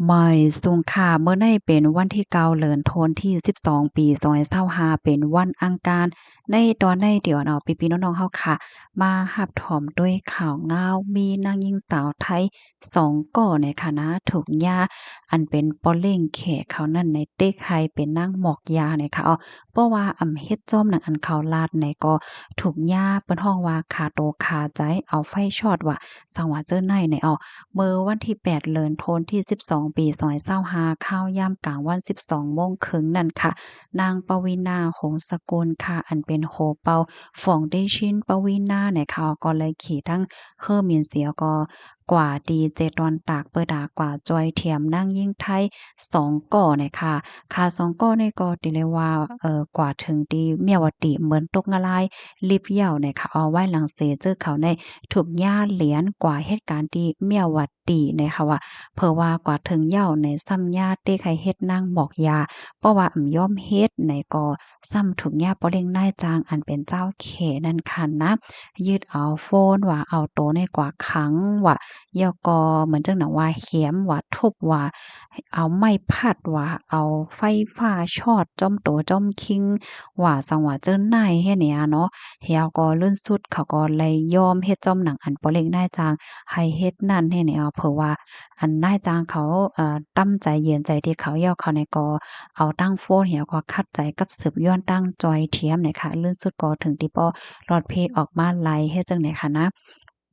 ไม่สูงค่ะเมื่อในเป็นวันที่9เดือนธันวาคมที่12ปี2025เป็นวันอังคารในตอนในเดี๋ยวเนาะพี่ๆน้องๆเฮาค่ะมารับถอมด้วยข่าวงาวมีนางหญิงสาวไทย2ก่อในคณะถูกย่าอันเป็นป้อเล่งแขกเขานั่นในเต๊กไฮเป็นนางหมอกยาเนี่ยค่ะเพราะว่าเฮ็ดจ้อมหนังอันเขาลาดในก็ถูกย่าเปิ้นฮ้องว่าคาโตคาใจเอาไฟช็อตว่าสังว่าเจอในในเมื่อวันที่8เดือนธันวาคมที่12ปี2025ข้าวยามกลางวัน12โมงครึ่งนั่นค่ะนางปวีณาหงส์สกุลค่ะอันเป็นโฮเปาฟองเดชินปวีณาเนี่ยค่ะก็เลยขี่ทั้งเฮ่อหมินเสียก็กว่าดีเจดอนตากเปิดากว่าจอยเทียมนางยิ่งไทย2ก่อเนี่ยค่ะ2ก่อนี่ก็ติเลยว่ากว่าถึงที่เมียวติเหมือนตกงะลายลิบเหย้าเนี่ยค่ะเอาไว้หลังเสเจอเขาในถูกย่าเหรียญกว่าเหตุการณ์ที่เมียวตินะคะว่าเพิ่นว่ากว่าถึงเหย้าในซ้ำญาติให้เฮ็ดนางหมอกยาเพราะว่ายอมเฮ็ดในก็ซ้ำถูกย่าบ่เร่งนายจ้างอันเป็นเจ้าเขนั่นค่ะนะยึดเอาโฟนว่าเอาโตในกว่าขังว่าแล้วก็เหมือนจังหนังว่าเข็มว่าทุบว่าเอาไม้พัดว่าเอาไฟฟ้าช็อตจ้อมโตจ้อมคิงว่าสังว่าเจิ้นนายเฮ็ดเนี่ยเนาะแล้วก็ลื่นสุดเขาก็เลยยอมเฮ็ดจ้อมหนังอันบ่เร่งนายจ้างให้เฮ็ดนั่นเฮ็ดนี่เพราะว่าอันนายจ้างเขาตั้มใจเย็นใจที่เขา要เขาในก็เอาตั้งโฟนเหี่ยวก็คัดใจกับสืบย้อนตั้งจอยเทียมเนี่ยค่ะลื่นสุดก็ถึงที่บ่รอดเพออกมาไล่เฮ็ดจังได๋ค่ะนะ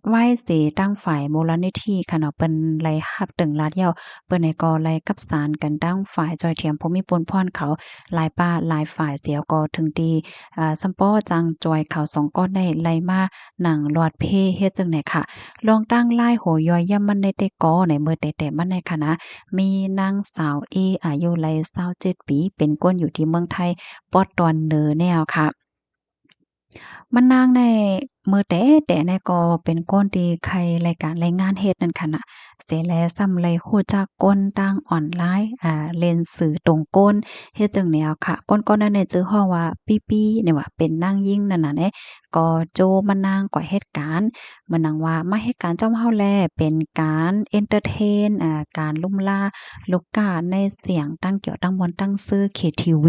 ไหว้สิตั้งฝ่ายมูลนิธิค่ะเนาะเปิ้นไล่รับตึงลาดเหย้าเปิ้นนี่ก็ไล่กับศาลกันตั้งฝ่ายจอยเทียมภูมิพลพรเขาหลายป้าหลายฝ่ายเสียวก็ถึงที่ซัมป้อจังจอยเขา2ก้อนได้ไล่มาหนังลอดเพเฮ็ดจังได๋ค่ะลองตั้งลายโหย่อยย่ำมันได้แต่กอในมื้อแต่มันในค่ะนะมีนางสาวเออายุไล27ปีเป็นคนอยู่ที่เมืองไทยปอดตอนเนอแนวค่ะ มันนางในมือแต่ในก็เป็นก้นที่ใครรายการรายงานเฮ็ดนั่นค่ะน่ะเสแลซ้ำเลยฮู้จักก้นต่างออนไลน์เล่นสื่อตรงก้นเฮ็ดจังแนวค่ะก้นๆนั้นเนี่ยจื้อฮ้อว่าปี้ๆเนี่ยว่าเป็นนางยิ่งนั่นน่ะแหละก็โจมานางกว่าเหตุการณ์มันนางว่ามาเหตุการณ์จ้อมเฮาแลเป็นการเอนเทอร์เทนการลุ่มล่าลูกกาในเสียงตั้งเกี่ยวตั้งมนต์ตั้งชื่อ KTV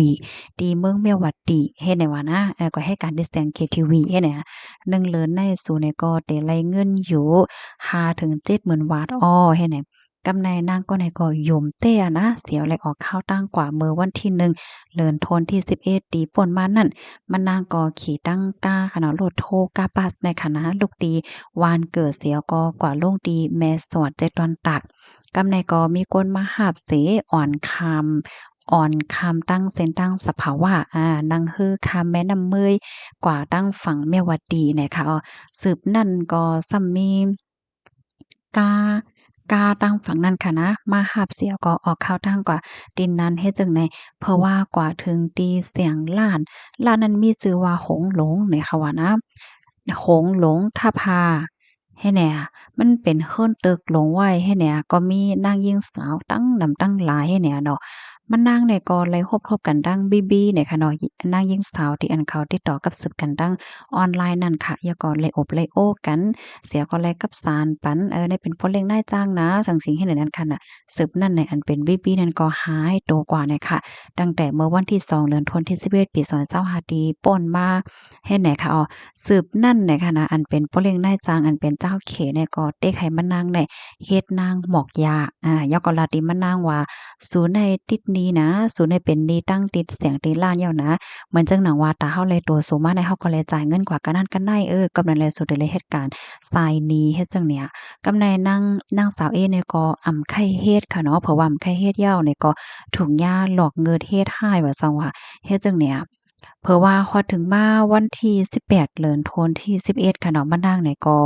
ตีเมืองเมียววัดติเฮ็ดได้ว่านะก็ให้การได้แสดง KTV เฮ็ดเนี่ย1เลินในสู่ในก็ได้ไล่เงินอยู่5-70,000บาทเฮ็ดให้กำไรนางก็ในก็ยมเต้นะเสียวไหลออกข้าวตั้งกว่าเมื่อวันที่1เดือนธันวาคมที่11ปีป่นมานั่นมันนางก็ขี่ตั้งก้าค่ะเนาะรถโทกาปัสในคณะลูกตีวานเกิดเสียวก็กว่าลงตีแม่สอดใจตอนตักกำในก็มีคนมาหาบเสอ่อนคอ่อนคำตั้งเส้นตั้งสภาวะนังฮือคำแม่น้ำเมยกว่าตั้งฝั่งแม่วัดดีเนี่ยค่ะสืบนั่นก็ซัมมีกากาตั้งฝั่งนั้นค่ะนะมาหาบเสียก็ออกข้าวตั้งกว่าดินนั้นเฮ็ดจังไดเพราะว่ากว่าถึงตีเสียงล้านนั้นมีชื่อว่าหงหลงเนี่ยค่ะว่านะหงหลงทภาให้แหน่มันเป็นเฮิรนตึกหลงไว้ให้แหน่ก็มีนางหญิงสาวตั้งนำตั้งหลายให้แหน่เนาะ มันนางเนี่ยก็เลยคบกันดังบีเนี่ยค่ะเนาะนางหญิงสาวที่อันเขาติดต่อกับสืบกันดังออนไลน์นั่นค่ะอย่าก็เลยอบเลยโอ้กันเสียก็เลยกับสารปันได้เป็นพ่อเลี้ยงนายจ้างนะจั่งซี้เฮ็ดให้นั้นค่ะน่ะสืบนั่นในอันเป็นบีนั่นก็หายตัวกว่าเนี่ยค่ะตั้งแต่เมื่อวันที่2เดือนธันวาคมที่11ปี2025ที่ป่นมาเฮ็ดไหนค่ะสืบนั่นเนี่ยค่ะนะอันเป็นพ่อเลี้ยงนายจ้างอันเป็นเจ้าเขเนี่ยก็เต็กให้มานางเนี่ยเฮ็ดนางหมอกยาย่อก็ลาติมานางว่า ศูนย์ในติดนี้นะศูนย์ในเป็นหนี้ตั้งติดเสียงติดล้านแล้วนะเหมือนจังหนังว่าตาเฮาเลยตัวสูงมาในเฮาก็เลยจ่ายเงินกว่ากันนั้นกันได้กำนั้นแลสุดเลยเหตุการณ์ทรายหนี้เฮ็ดจังเนี่ยกำในนางสาวเอเนี่ยก็ไข้เฮ็ดค่ะเนาะเพราะว่าไข้เฮ็ดยาวเนี่ยก็ถูกย่าหลอกเงินเฮ็ดให้ว่าซังว่าเฮ็ดจังเนี่ยเผอว่าฮอดถึงมาวันที่18เดือนธันวาคมที่11ค่ะเนาะมานั่งเนี่ยก็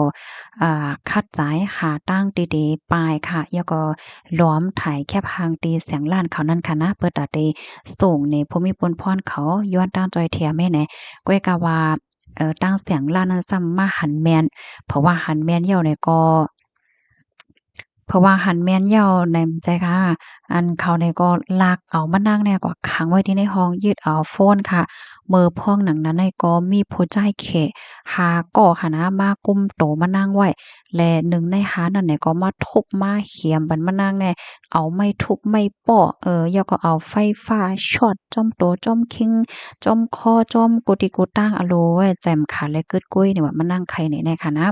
คัดจ่ายหาตั้งดีๆปลายค่ะแล้วก็ล้อมถ่ายแคบหางตีเสียงล้านเขานั่นค่ะนะเปิดตาเตส่งในภูมิพลพรเขาย้อนตั้งจอยเทียแม่แหนก้อยกะว่าตั้งเสียงล้านนั้นซ้ำมาหันแม่นเพราะว่าหันแม่นเหี่ยวเนี่ยก็ เพราะว่าหันแม่นเหย้าในใจค่ะอันเขาเนี่ยก็ลากเอามานั่งเนี่ยก็ขังไว้ที่ในห้องยึดเอาโฟนค่ะมือพ้องหนังนั้นในก็มีผู้ใจายแขหาก่อหันนะมากุมโตมานั่งไว้และหนึ่งในหานั่นเนี่ยก็มาทุบมาเขียมบันมานั่งเนี่ยเอาไม้ทุบไม้เปาะแล้วก็เอาไฟฟ้าช็อตจ้อมโตจ้อมคิงจ้อมคอจ้อมกุฏิกุตั้งอะโลไว้แจ่มขาและกึดกุ้ยเนี่ยว่ามานั่งไขในค่ะนะ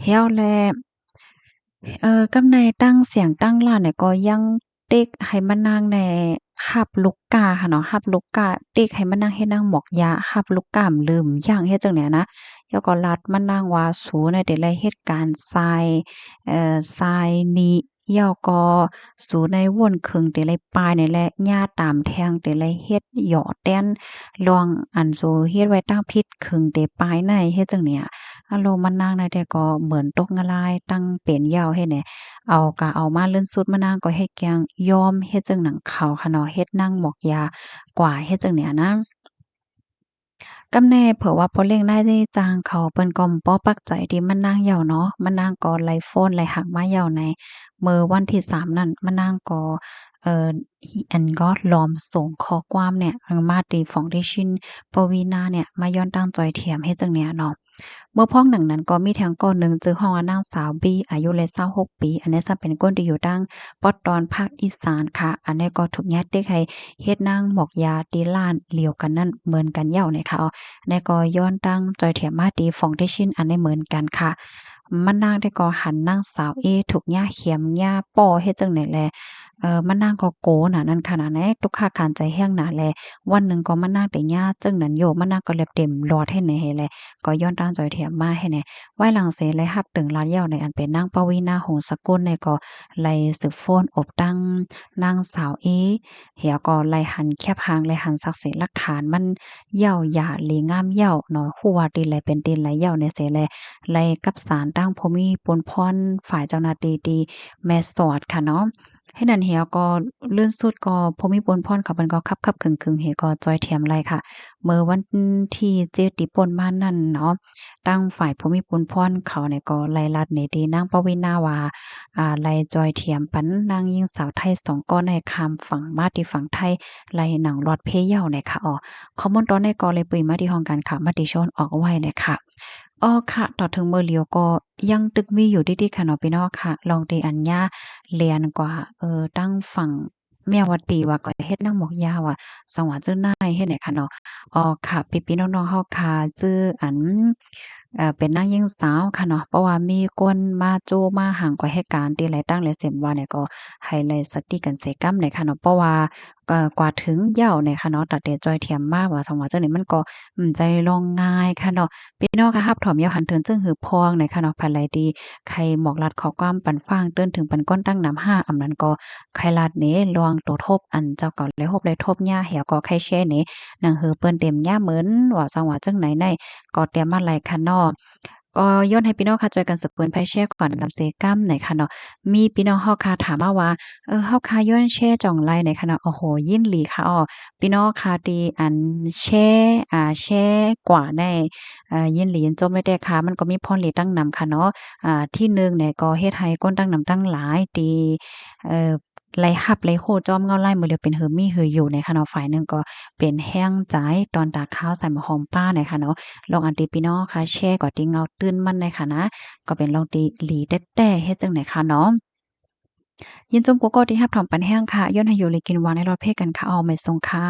เฮียวแล กำในตั้งเสียงตั้งร้านเนี่ยก็ยังเต๊กให้มานั่งในหับลูกกาค่ะเนาะหับลูกกาเต๊กให้มานั่งเฮ็ดนั่งหมอกยาหับลูกกามลืมอย่างเฮ็ดจั่งเนี่ยนะแล้วก็ลัดมานั่งว่าสู้ในแต่ละเหตุการณ์ทรายนี้แล้วก็สู้ในว่นครึ่งแต่ละปลายนี่แหละหญ้าตามแทงแต่ละเฮ็ดเหยาะแต้นลองอันสู้เฮ็ดไว้ตั้งพิษครึ่งแต่ปลายในเฮ็ดจั่งเนี่ยอารมณ์มันนางในแต่ก็เหมือนตกงะลายตั้งเป็นยาวเฮ็ดแหน่ เอามาเลื่อนสุดมานางก็เฮ็ดแกงยอมเฮ็ดจั่งหนังขาวค่ะเนาะเฮ็ดนั่งหมอกยากว่าเฮ็ดจั่งเนี่ยนะกำแน่เผื่อว่าพอเลี้ยงได้จางเขาเปิ้นก็บ่ปักใจที่มันนางเหย้าเนาะมันนางก็ไล่ฟ้อนไล่หักมาเหย้าในมื้อวันที่3นั่นมันนางก็อันก็ล้อมส่งข้อความเนี่ยมาที่ Foundation ปวีณาเนี่ยมาย้อนตั้งจอยเทียมเฮ็ดจั่งเนี้ยเนาะ เมื่อพ้องหนังนั้นก็มีแทงก้อนหนึ่งจื้อฮ้องว่านางสาวบีอายุเลย26ปีอันนี้จะเป็นก้นที่อยู่ดังปอดตอนภาคอีสานค่ะอันนี้ก็ถูกยัดเด็กให้เฮ็ดนางหมอกยาตีล้านเหลียวกันนั่นเหมือนกันเหย้าเนี่ยค่ะอันนี้ก็ย้อนตั้งจอยเถียมมาตีฟองได้ชินอันนี้เหมือนกันค่ะมันนางได้ก็หันนางสาวเอถูกย่าเขียมย่าป้อเฮ็ดจังไหนแลมันนางก็โกน่ะนั่นขนาดไหนตุกค่าการใจแห้งหนาแลวันหนึ่งก็มันนางแต่ย่าจึงนั้นโยมันนางก็เล็บเต็มหลอดให้ไหนให้แล ก็ย้อนตามจอยเถียมมาให้แหน่ไว้หลังเสและฮับตึงลาดเหย้าในอันเป็นนางปวีณาหงส์สกุลในก็ไล่สืบฟ้นอบตั้งนางสาวเอเหี่ยก็ไล่หันแคบหางไล่หันศักดิ์ศรีหลักฐานมันเหย้าหย่าหลีงามเหย้าเนาะฮู้ว่าตีนไหลเป็นตีนไหลเหย้าในเสแลไล่กับศาลตั้งภูมิปนพรฝ่ายเจ้าหน้าที่ที่แม่สอดค่ะเนาะให้นั่นเหี่ยก็ลื่นสุดก็ภูมิปนพรเขาเพิ่นก็คับๆขึงๆเหี่ยก็จอยเทียมไลค่ะ เมื่อวันที่7ที่ป่นมานั่นเนาะตั้งฝ่ายภูมิพลพรเขาเนี่ยก็ไล่ลัดในที่นางปวีณาว่าไล่จอยเทียมปันนางหญิงสาวไทย2ก้อนในข้ามฝั่งมาที่ฝั่งไทยไล่หนังรอดเพเหย้าเนี่ยค่ะข้อมูลตอนในก็เลยปุยมาที่ห้องการข่าวมติชนออกไว้เนี่ยค่ะค่ะต่อถึงมื้อเลียวก็ยังตึกมีอยู่ดีๆค่ะเนาะพี่น้องค่ะลองตีอัญญาเรียนกว่าตั้งฝั่งแม่วัดตีว่าก็เฮ็ดนางหมอกยาวอะสว่าเจ้านายเฮ็ดไหนค่ะเนาะ ค่ะพี่ๆน้องๆเฮาค่ะชื่ออันเป็นนางหญิงสาวค่ะเนาะเพราะว่ามีคนมาโจ้มาหังกว่าเหตุการณ์ที่หลายตั้งหลายเสียมว่าเนี่ยก็ให้ไล่สติกันเสกรรมเนี่ยค่ะเนาะเพราะว่ากว่าถึงเหย้าเนี่ยค่ะเนาะตัดแต่จอยเทียมมาว่าสังว่าจังได๋มันก็ใจลองง่ายค่ะเนาะพี่น้องค่ะรับถอมเหย้าหันเถินจึงหือพองเนี่ยค่ะเนาะภายไหลดีใครหมอกลัดข้อความปันฟ้างเติ้นถึงปันก้นตั้งนำ5อำนั้นก็ใครลัดเน้ลวงโตทบอันเจ้าเก่าเลยฮบเลยทบหญ้าแหวก็ใครแชร์เน้ หนังหือเปิ้นเต็มย่าเหมือนว่าจังหวะจังไหนในก็เตรียมมาหลายคันเนาะก็ย้อนให้พี่น้องค่ะช่วยกันสืบเปิ้นไผแชร์ก่อนนำเซกัมไหนค่ะเนาะมีพี่น้องเฮาค่ะถามมาว่าเฮาค่ะย้อนแชร์จ่องไลไหนค่ะเนาะโอ้โฮยินหลีค่ะพี่น้องค่ะที่อันแชร์แชร์กว่าได้ยินหลียินจมเลยแต่ค่ะมันก็มีพรหลีตั้งนำค่ะเนาะที่หนึ่งเนี่ยก็เฮ็ดให้คนตั้งนำตั้งหลายที่เอ่อ ไล่หับไล่โหจ้อมเงาไล่มือเดียวเป็นหือมีหืออยู่ในค่ะเนาะฝ่ายหนึ่งก็เป็นแห้งใจตอนตากข้าวใส่หมะหอมป้าในค่ะเนาะลองอันติพี่น้องค่ะแชร์กว่าที่เงาตื้นมันในค่ะนะก็เป็นลองตีหลีแต้ๆเฮ็ดจังไหนค่ะเนาะยินจมกูก็ที่รับถอมปันแห้งค่ะย้อนให้อยู่เลยกินหวานให้รอดเพศกันค่ะไม่ทรงค่ะ